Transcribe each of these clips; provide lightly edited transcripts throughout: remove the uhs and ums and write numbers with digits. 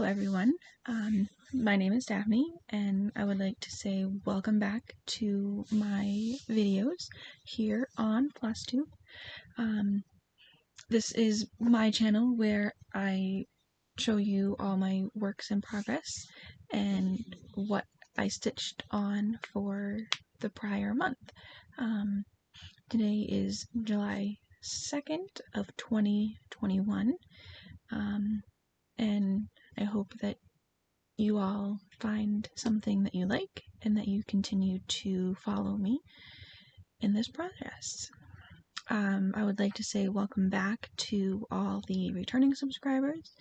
everyone. My name is Daphne, and I would like to say welcome back to my videos here on Flosstube. This is my channel where I show you all my works in progress and what I stitched on for the prior month. Today is July 2nd of 2021, and I hope that you all find something that you like and that you continue to follow me in this progress. I would like to say welcome back to all the returning subscribers,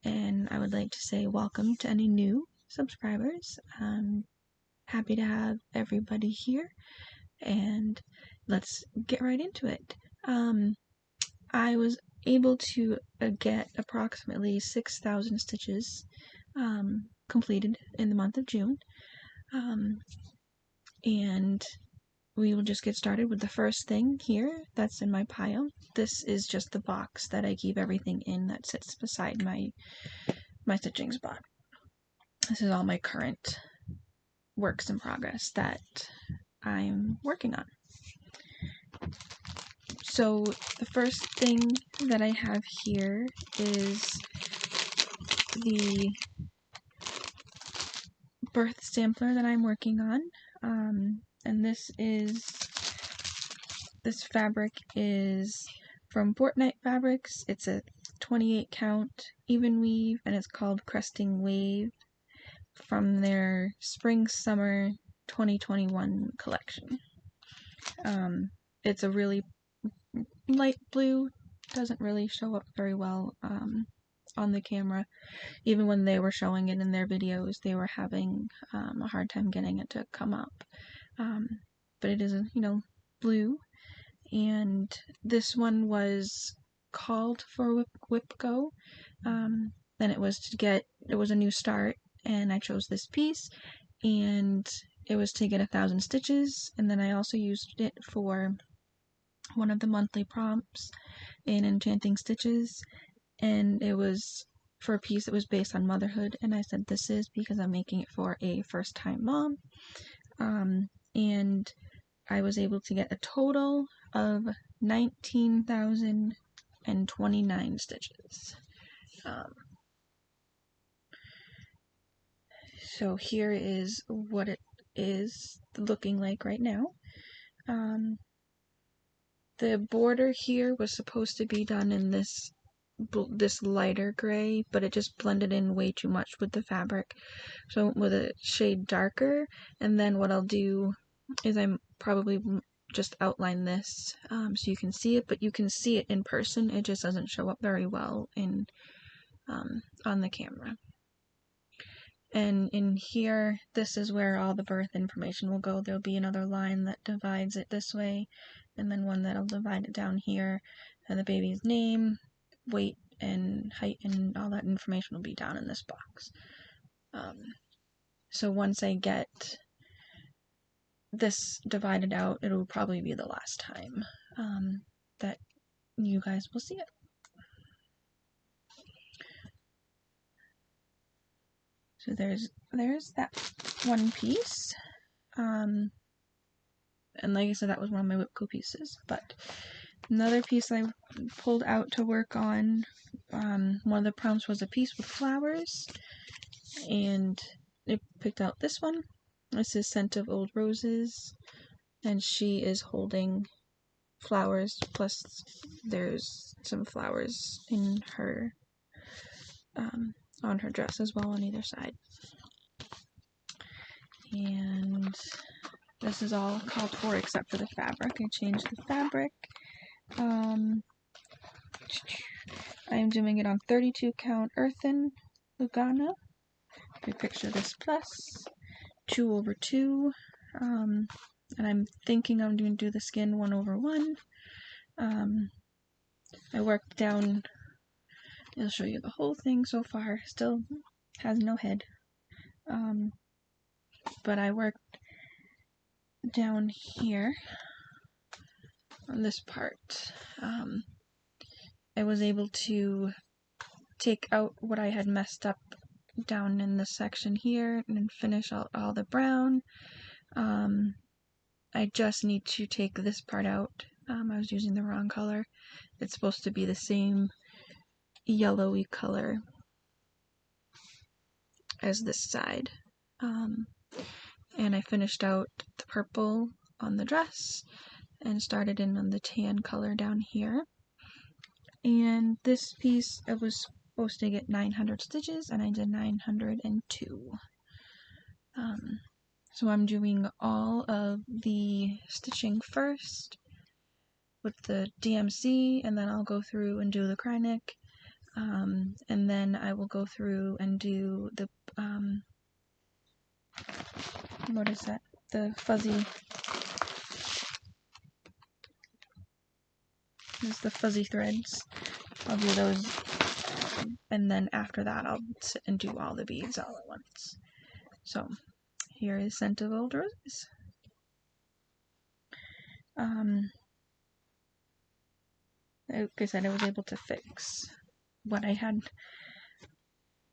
and I would like to say welcome to any new subscribers. I'm happy to have everybody here, and let's get right into it. I was able to get approximately 6,000 stitches completed in the month of June, and we will just get started with the first thing here that's in my pile. This is just the box that I keep everything in that sits beside my stitching spot. This is all my current works in progress that I'm working on. So the first thing that I have here is the birth sampler that I'm working on, and this fabric is from Fortnite Fabrics. It's a 28 count even weave, and it's called Cresting Wave, from their Spring Summer 2021 collection. It's a really light blue, doesn't really show up very well on the camera. Even when they were showing it in their videos, they were having a hard time getting it to come up. But it is, blue. And this one was called for Whip Go. And it was a new start, and I chose this piece, and it was to get 1,000 stitches. And then I also used it for one of the monthly prompts in Enchanting Stitches, and it was for a piece that was based on motherhood, and I said this is because I'm making it for a first-time mom. And I was able to get a total of 19,029 stitches. So here is what it is looking like right now. The border here was supposed to be done in this lighter gray, but it just blended in way too much with the fabric, so I went with a shade darker. And then what I'll do is I'm probably just outline this so you can see it, but you can see it in person. It just doesn't show up very well in on the camera. And in here, this is where all the birth information will go. There'll be another line that divides it this way, and then one that'll divide it down here, and the baby's name, weight, and height, and all that information will be down in this box. So once I get this divided out, it'll probably be the last time that you guys will see it. So there's that one piece, and like I said, that was one of my Whipco pieces. But another piece I pulled out to work on, one of the prompts was a piece with flowers, and I picked out this one. This is Scent of Old Roses, and she is holding flowers, plus there's some flowers in her on her dress as well on either side. And this is all called for except for the fabric. I changed the fabric. I am doing it on 32 count earthen Lugana. I picture this plus 2/2, and I'm thinking I'm going to do the skin 1/1. I worked down. I'll show you the whole thing so far. Still has no head. But I worked down here on this part. I was able to take out what I had messed up down in this section here and then finish out all the brown. I just need to take this part out. I was using the wrong color. It's supposed to be the same yellowy color as this side. And I finished out the purple on the dress and started in on the tan color down here. And this piece, I was supposed to get 900 stitches and I did 902. So I'm doing all of the stitching first with the DMC, and then I'll go through and do the cry neck, and then I will go through and do the, what is that? The fuzzy, there's the fuzzy threads. I'll do those, and then after that I'll sit and do all the beads all at once. So here is Scent of Old Roses. Like I said, I was able to fix what I had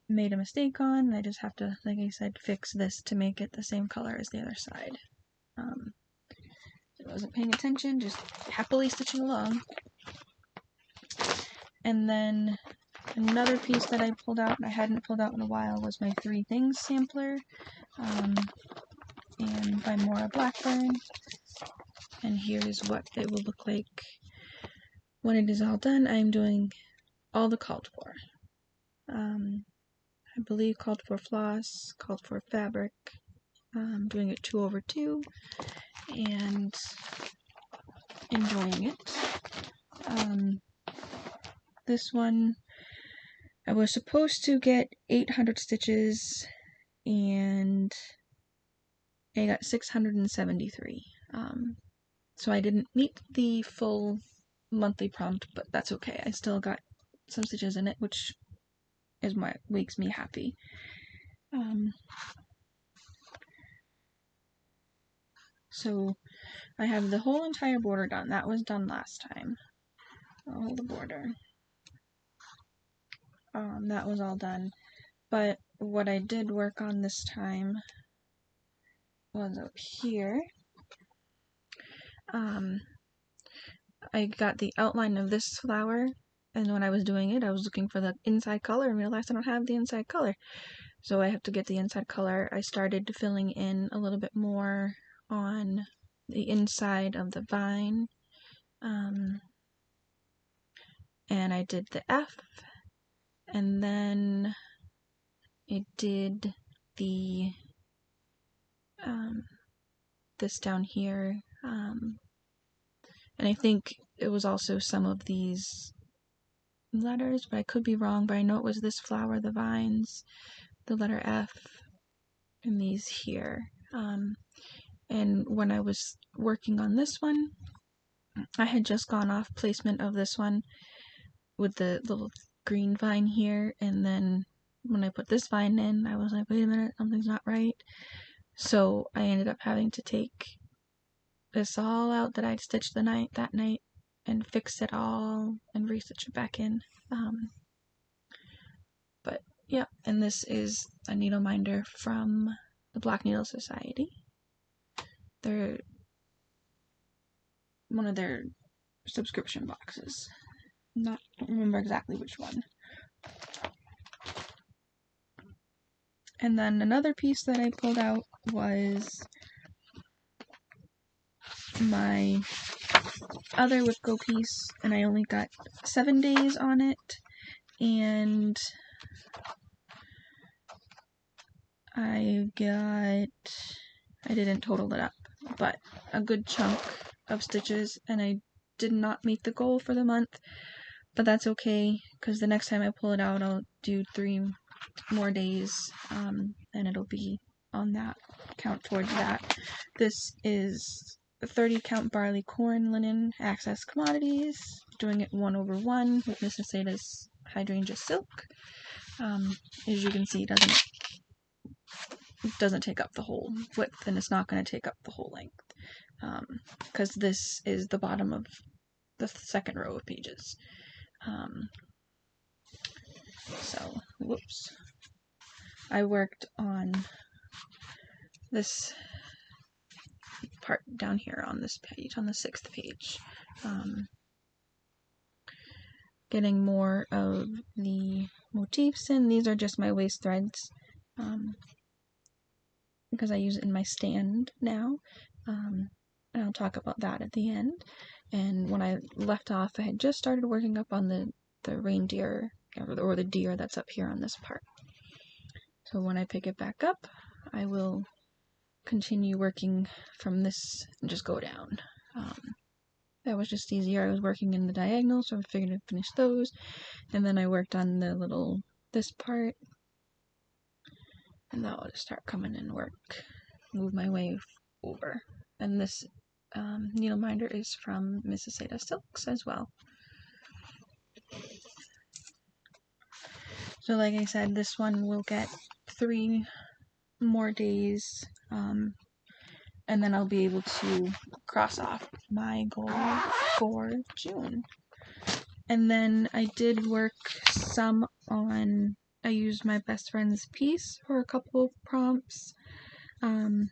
made a mistake on. I just have to, like I said, fix this to make it the same color as the other side. I wasn't paying attention, just happily stitching along. And then another piece that I pulled out, and I hadn't pulled out in a while, was my Three Things sampler, and by Mora Blackburn. And here is what it will look like when it is all done. I'm doing all the called for. I believe called for floss, called for fabric. I'm doing it 2/2 and enjoying it. This one, I was supposed to get 800 stitches and I got 673. So I didn't meet the full monthly prompt, but that's okay. I still got some stitches in it, which is what makes me happy. So I have the whole entire border done. That was done last time. All the border. That was all done. But what I did work on this time was up here. I got the outline of this flower, and when I was doing it, I was looking for the inside color and realized I don't have the inside color. So I have to get the inside color. I started filling in a little bit more on the inside of the vine. And I did the F, and then I did the this down here, and I think it was also some of these letters, but I could be wrong, but I know it was this flower, the vines, the letter F, and these here. And when I was working on this one, I had just gone off placement of this one with the little green vine here, and then when I put this vine in, I was like, wait a minute, something's not right. So I ended up having to take this all out that I'd stitched that night and fix it all and restitch it back in. But yeah, and this is a needle minder from the Black Needle Society. They're one of their subscription boxes. Don't remember exactly which one. And then another piece that I pulled out was my other Whip Go piece, and I only got 7 days on it, and I didn't total it up, but a good chunk of stitches, and I did not meet the goal for the month, but that's okay, because the next time I pull it out, I'll do 3 more days, and it'll be on that, count towards that. This is a 30 count barley corn linen access commodities, doing it 1/1 with Miss Aceda's hydrangea silk. As you can see, it doesn't take up the whole width, and it's not going to take up the whole length, because this is the bottom of the second row of pages. So, whoops. I worked on this part down here on this page, on the 6th page, getting more of the motifs in. These are just my waist threads, because I use it in my stand now, and I'll talk about that at the end. And when I left off, I had just started working up on the reindeer, or the deer that's up here on this part. So when I pick it back up, I will continue working from this and just go down. That was just easier. I was working in the diagonal, so I figured I'd finish those. And then I worked on the little, this part. And that will just start coming in and move my way over. And this needle minder is from Mrs. Seda Silks as well. So like I said, this one will get 3 more days, and then I'll be able to cross off my goal for June. And then I did work some on, I used my best friend's piece for a couple of prompts. I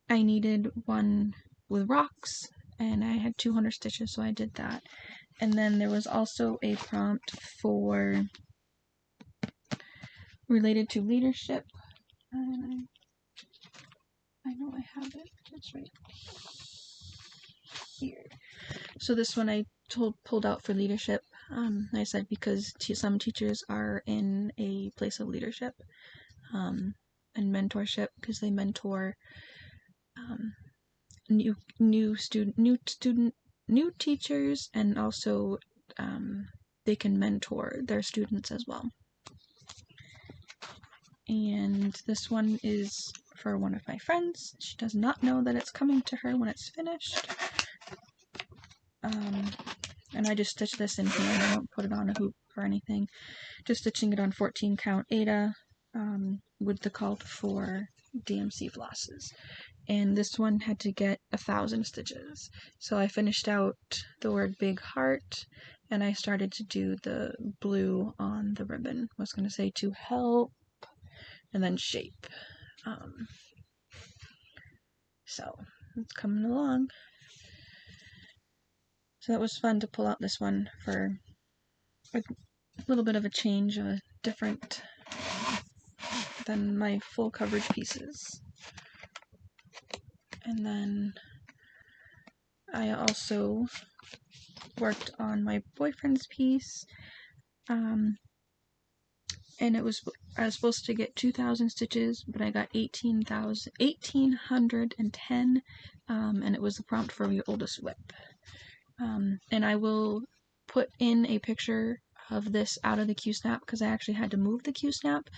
needed one with rocks, and I had 200 stitches, so I did that. And then there was also a prompt for related to leadership. I know I have it. It's right here. So this one I pulled out for leadership. I said because some teachers are in a place of leadership and mentorship, because they mentor new teachers, and also they can mentor their students as well. And this one is for one of my friends. She does not know that it's coming to her when it's finished. And I just stitched this in here. I don't put it on a hoop or anything. Just stitching it on 14 count Aida with the call for DMC Flosses. And this one had to get 1,000 stitches. So I finished out the word big heart, and I started to do the blue on the ribbon. I was going to say to help, and then shape. So it's coming along. So that was fun to pull out this one for a little bit of a change, different than my full coverage pieces. And then I also worked on my boyfriend's piece, and I was supposed to get 2,000 stitches, but I got 1,810, and it was the prompt for your oldest whip. And I will put in a picture of this out of the Q-snap, because I actually had to move the Q-snap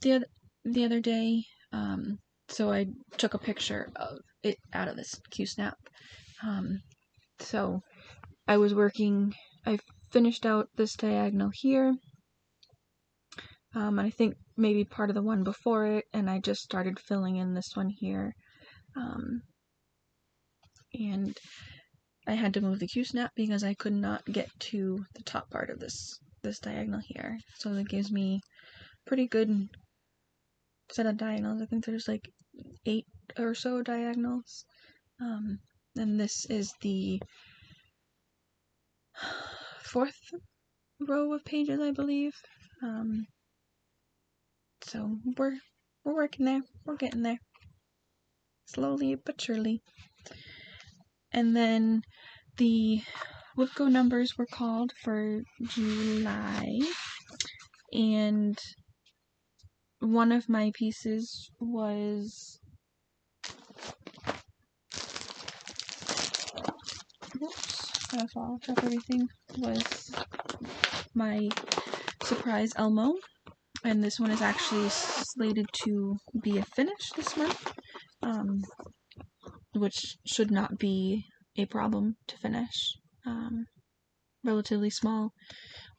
the other day, so I took a picture of it out of this Q-snap. So I was working, I finished out this diagonal here, and I think maybe part of the one before it, and I just started filling in this one here, and I had to move the Q-snap because I could not get to the top part of this diagonal here. So that gives me pretty good set of diagonals. I think there's like 8 or so diagonals. And this is the 4th row of pages, I believe. So we're working there. We're getting there. Slowly but surely. And then the WIPCO numbers were called for July, and one of my pieces was, gotta fall off everything, was my surprise Elmo, and this one is actually slated to be a finish this month, which should not be a problem to finish. Relatively small,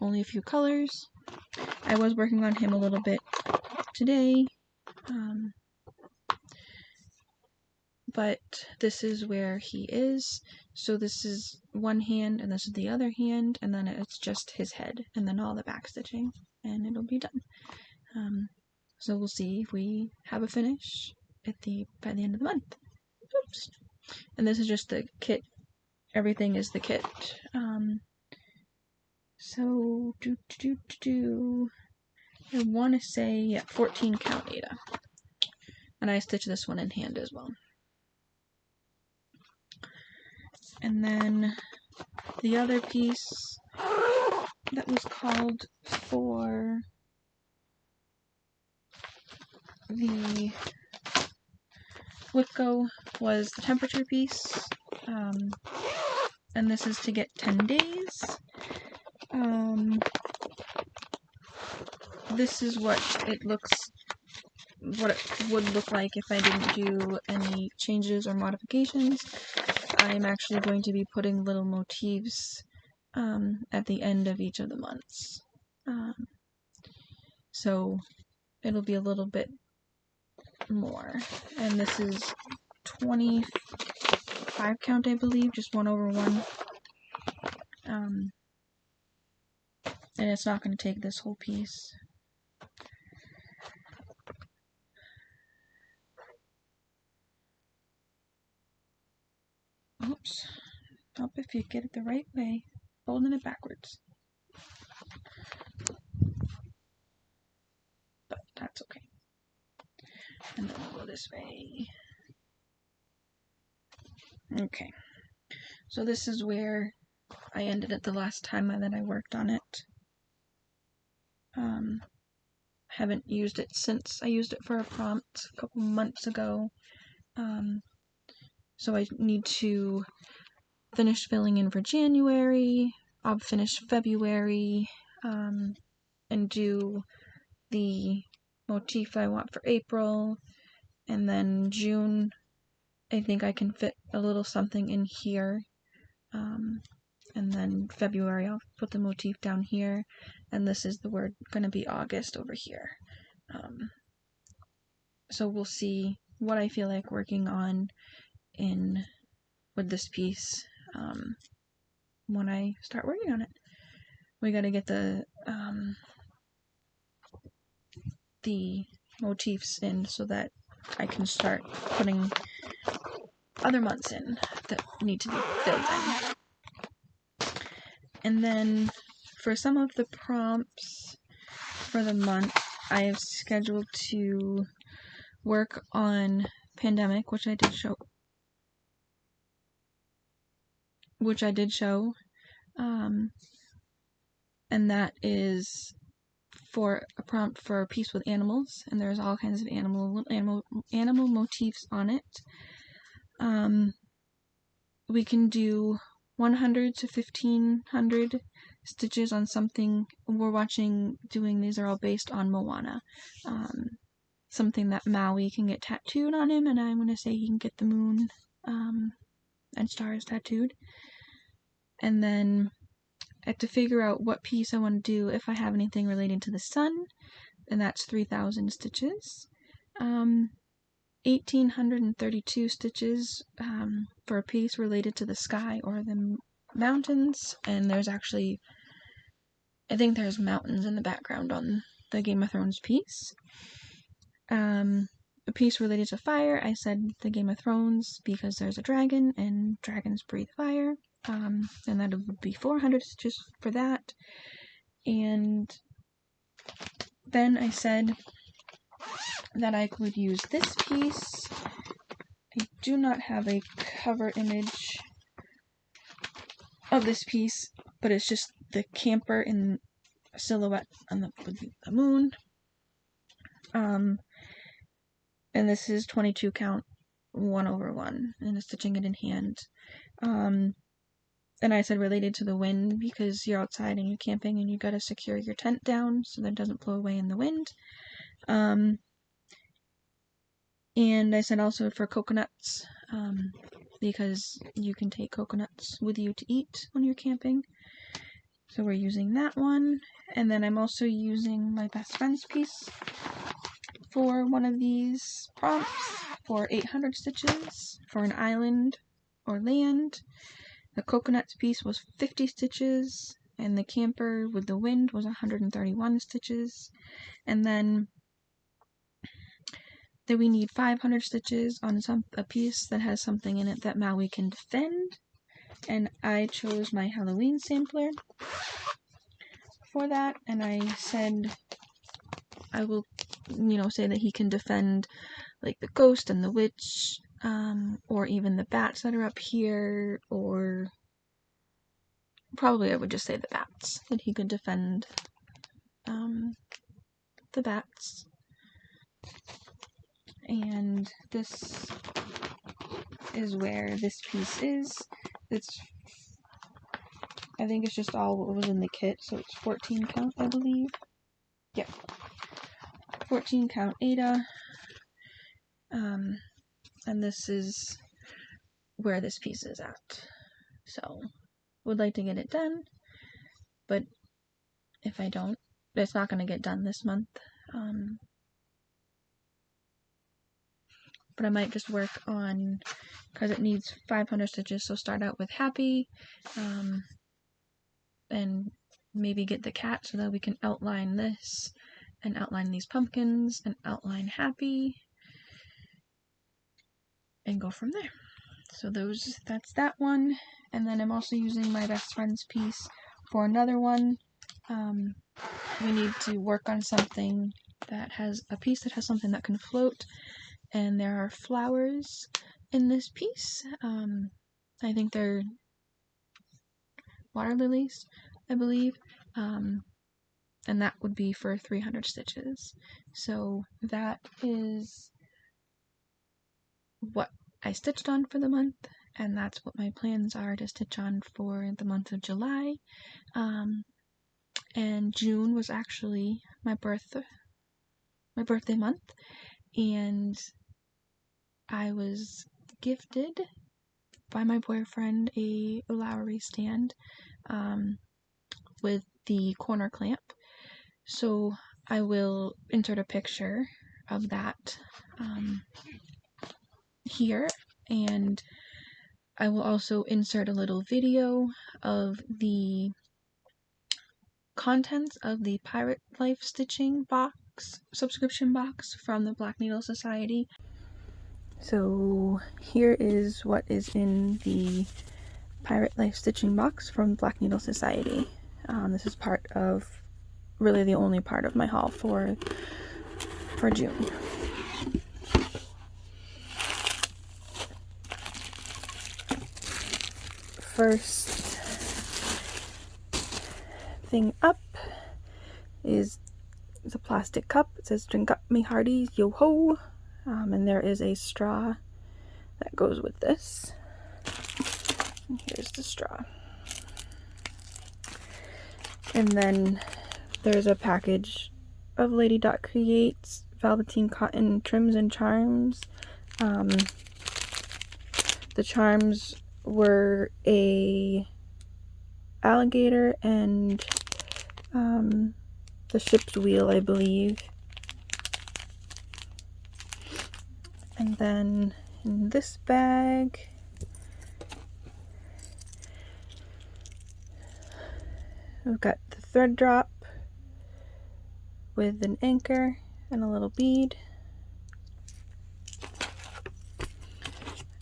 only a few colors. I was working on him a little bit today, but this is where he is. So this is one hand, and this is the other hand, and then it's just his head, and then all the back stitching, and it'll be done. So we'll see if we have a finish by the end of the month. Oops. And this is just the kit. Everything is the kit. So I want to say 14 count Ada. And I stitched this one in hand as well. And then the other piece that was called for the Whipco was the temperature piece, and this is to get 10 days. This is what it would look like if I didn't do any changes or modifications. I'm actually going to be putting little motifs at the end of each of the months. So it'll be a little bit more. And this is 25 count, I believe, just 1/1. And it's not going to take this whole piece. Oops. Help if you get it the right way. Folding it backwards. But that's okay. And then we'll go this way. Okay. So this is where I ended it the last time that I worked on it. Haven't used it since I used it for a prompt a couple months ago. So I need to finish filling in for January. I'll finish February, and do the motif I want for April. And then June, I think I can fit a little something in here. And then February, I'll put the motif down here. And this is the word going to be August over here. So we'll see what I feel like working on with this piece when I start working on it. We got to get the motifs in so that I can start putting other months in that need to be filled in. And then for some of the prompts for the month, I have scheduled to work on Pandemic, which I did show. And that is for a prompt for a piece with animals, and there's all kinds of animal motifs on it. We can do 100 to 1500 stitches on something we're doing. These are all based on Moana. Something that Maui can get tattooed on him, and I'm going to say he can get the moon and stars tattooed. And then I have to figure out what piece I want to do if I have anything related to the sun, and that's 3000 stitches. 1832 stitches for a piece related to the sky or the mountains, and there's actually, I think there's mountains in the background on the Game of Thrones piece. A piece related to fire, I said the Game of Thrones because there's a dragon and dragons breathe fire. And that would be 400 stitches for that. And then I said that I could use this piece. I do not have a cover image of this piece, but it's just the camper in silhouette on with the moon. And this is 22 count 1/1, and it's stitching it in hand. And I said related to the wind because you're outside and you're camping and you gotta secure your tent down so that it doesn't blow away in the wind. And I said also for coconuts, because you can take coconuts with you to eat when you're camping. So we're using that one. And then I'm also using my best friend's piece for one of these prompts for 800 stitches for an island or land. The coconuts piece was 50 stitches, and the camper with the wind was 131 stitches. And then that we need 500 stitches on a piece that has something in it that Maui can defend, and I chose my Halloween sampler for that, and I said I will, say that he can defend like the ghost and the witch, or even the bats that are up here, or probably I would just say the bats, that he could defend the bats. And this is where this piece is. I think it's just all what was in the kit, so it's 14 count, I believe. Yeah. 14 count Ada. And this is where this piece is at. So, would like to get it done, but if I don't, it's not going to get done this month. But I might just work on, because it needs 500 stitches, so start out with Happy, and maybe get the cat so that we can outline this, and outline these pumpkins, and outline Happy, and go from there. So that's that one, and then I'm also using my best friend's piece for another one. We need to work on something that has a piece that has something that can float, and there are flowers in this piece. I think they're water lilies, I believe, and that would be for 300 stitches. So that is what I stitched on for the month, and that's what my plans are to stitch on for the month of July. And June was actually my birthday month, and I was gifted by my boyfriend a Lowry stand with the corner clamp. So I will insert a picture of that here, and I will also insert a little video of the contents of the Pirate Life Stitching box, subscription box from the Black Needle Society. So here is what is in the Pirate Life Stitching box from Black Needle Society. This is really the only part of my haul for June. First thing up is the plastic cup. It says "Drink up me hearties, yo ho," and there is a straw that goes with this. And here's the straw. And then there's a package of Lady Dot Creates Velveteen Cotton Trims and Charms. The charms were a alligator and the ship's wheel, I believe. And then in this bag, we've got the thread drop with an anchor and a little bead.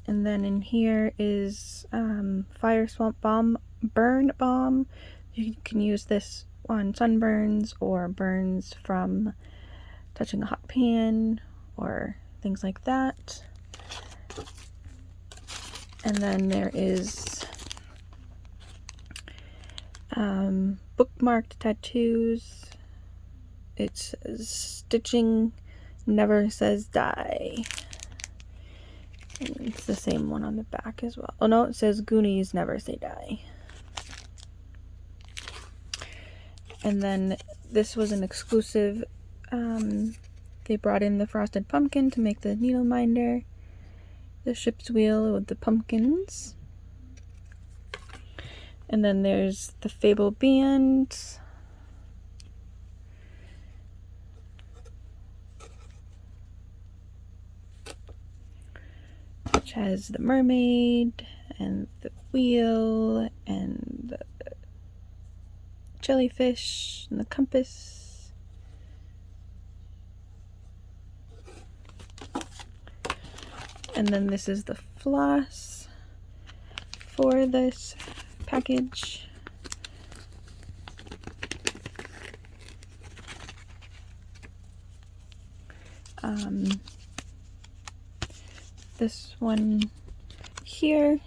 And then in here is Fire Swamp Balm, Burn Balm. You can use this on sunburns or burns from touching a hot pan or things like that. And then there is bookmarked tattoos. It says "Stitching never says die." And it's the same one on the back as well. Oh no, it says "Goonies never say die." And then this was an exclusive. They brought in the frosted pumpkin to make the needle minder. The ship's wheel with the pumpkins. And then there's the Fable band. Which has the mermaid and the wheel and the jellyfish and the compass. And then this is the floss for this package. This one here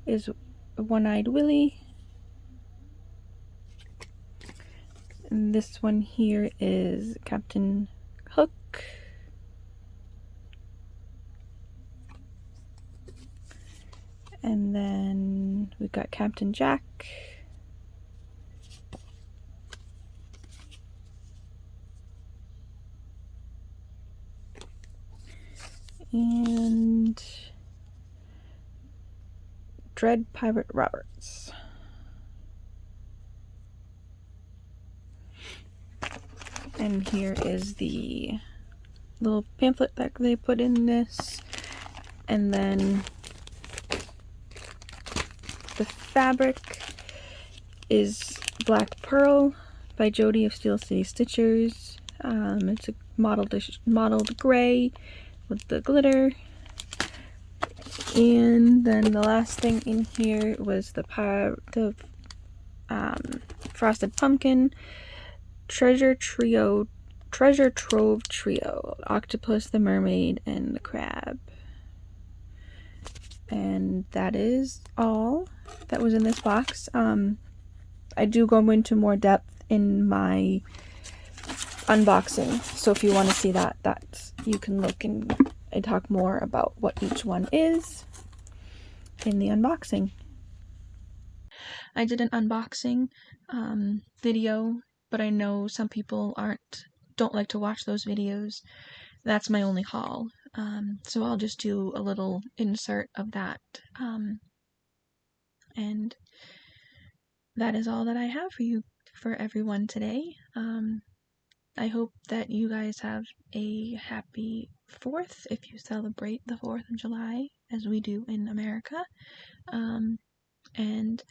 is One-Eyed Willie. And this one here is Captain Hook. And then we've got Captain Jack. And Dread Pirate Roberts. And here is the little pamphlet that they put in this. And then the fabric is Black Pearl by Jody of Steel City Stitchers. It's a mottled gray with the glitter. And then the last thing in here was the Frosted Pumpkin Treasure Trove Trio, Octopus, the Mermaid, and the Crab. And that is all that was in this box. I do go into more depth in my unboxing, so if you want to see that, you can look and I talk more about what each one is in the unboxing. I did an unboxing video, but I know some people don't like to watch those videos. That's my only haul. So I'll just do a little insert of that. And that is all that I have for everyone today. I hope that you guys have a happy 4th if you celebrate the 4th of July, as we do in America. And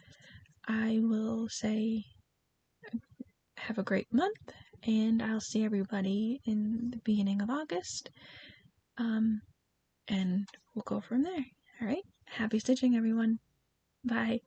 I will say have a great month, and I'll see everybody in the beginning of August. And we'll go from there. Alright? Happy stitching, everyone. Bye.